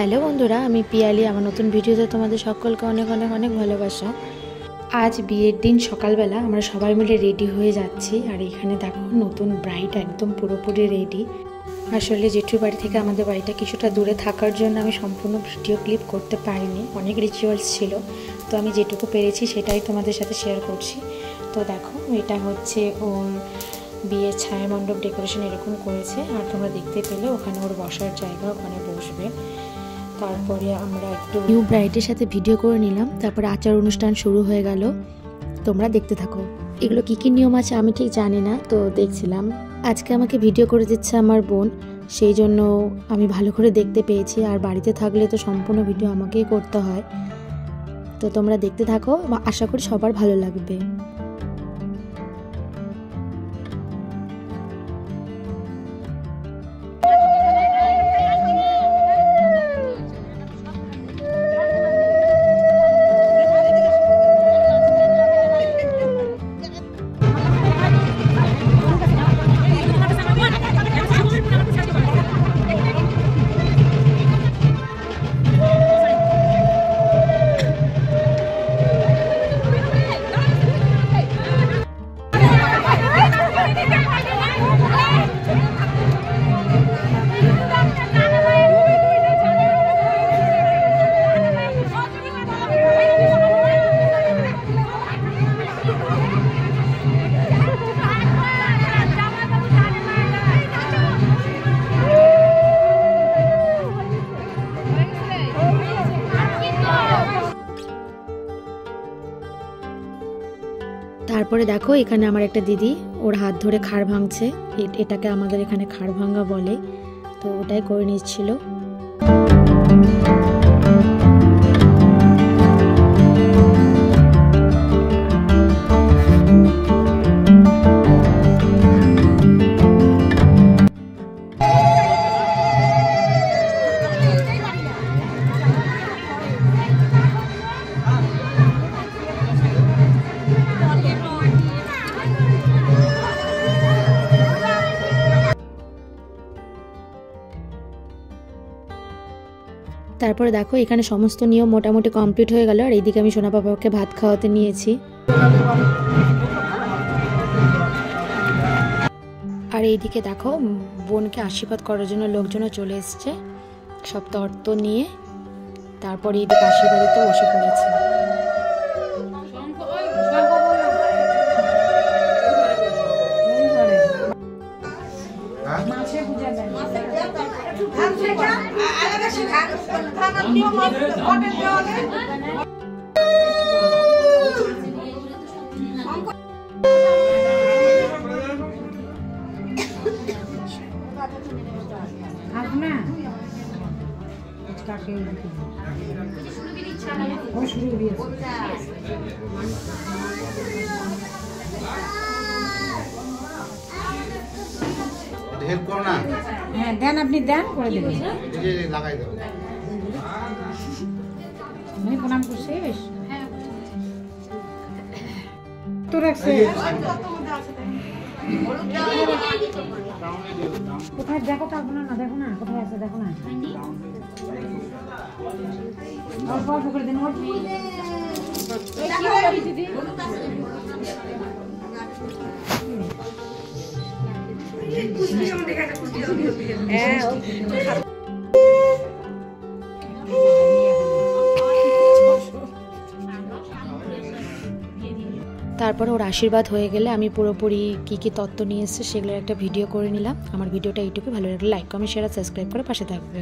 Hello বন্ধুরা, আমি পিয়ালি। আমার নতুন ভিডিওতে তোমাদের সকলকে অনেক অনেক অনেক ভালোবাসা। আজ বিয়ের দিন সকালবেলা আমরা সবাই মিলে রেডি হয়ে যাচ্ছি। আর এখানে দেখো নতুন ব্রাইড একদম পুরোপুরি রেডি। আসলে জেঠুর বাড়ি থেকে আমাদের বাড়িটা কিছুটা দূরে থাকার জন্য আমি সম্পূর্ণ ভিডিও ক্লিপ করতে পারিনি, অনেক রিচুয়ালস ছিল। তো আমি যেটুকু পেরেছি সেটাই তোমাদের সাথে শেয়ার করছি। তো দেখো এটা হচ্ছে ওর বিয়ের ছায়া মণ্ডপ ডেকোরেশন এরকম করেছে। আর তোমরা দেখতে পেলে ওখানে ওর বসার জায়গা, ওখানে বসবে। তারপরে আমরা একটু নিউ ব্রাইডের সাথে ভিডিও করে নিলাম। তারপরে আচার অনুষ্ঠান শুরু হয়ে গেল। তোমরা দেখতে থাকো। এগুলো কী কী নিয়ম আছে আমি ঠিক জানি না, তো দেখছিলাম। আজকে আমাকে ভিডিও করে দিচ্ছে আমার বোন, সেই জন্য আমি ভালো করে দেখতে পেয়েছি। আর বাড়িতে থাকলে তো সম্পূর্ণ ভিডিও আমাকেই করতে হয়। তো তোমরা দেখতে থাকো, আশা করি সবার ভালো লাগবে। তারপরে দেখো এখানে আমার একটা দিদি ওর হাত ধরে খাড় ভাঙছে। এটাকে আমাদের এখানে খাড় ভাঙা বলে। তো ওটাই করে নিচ্ছিল। তারপরে দেখো এখানে সমস্ত নিয়ম মোটামুটি কমপ্লিট হয়ে গেল। আর এইদিকে আমি সোনা পাপাকে ভাত খাওয়াতে নিয়েছি। আর এইদিকে দেখো বোনকে আশীর্বাদ করার জন্য লোকজনও চলে এসছে সব তত্ত্ব নিয়ে। তারপরে এইদিকে আশীর্বাদে তো বসে পড়েছে। হ্যাঁ দেন, আপনি দেন করে দেবেন। প্রণাম করছিস তো রাখছে কোথায় দেখো, কালকে না দেখো না কোথায় আছে, দেখো না অল্প অল্প করে দেন। তারপরে ওর আশীর্বাদ হয়ে গেলে আমি পুরোপুরি কী কী তত্ত্ব নিয়ে এসেছে সেগুলোর একটা ভিডিও করে নিলাম। আমার ভিডিওটা এইটুকু। ভালো লাগলে লাইক, কমেন্ট, শেয়ার, সাবস্ক্রাইব করে পাশে থাকবে।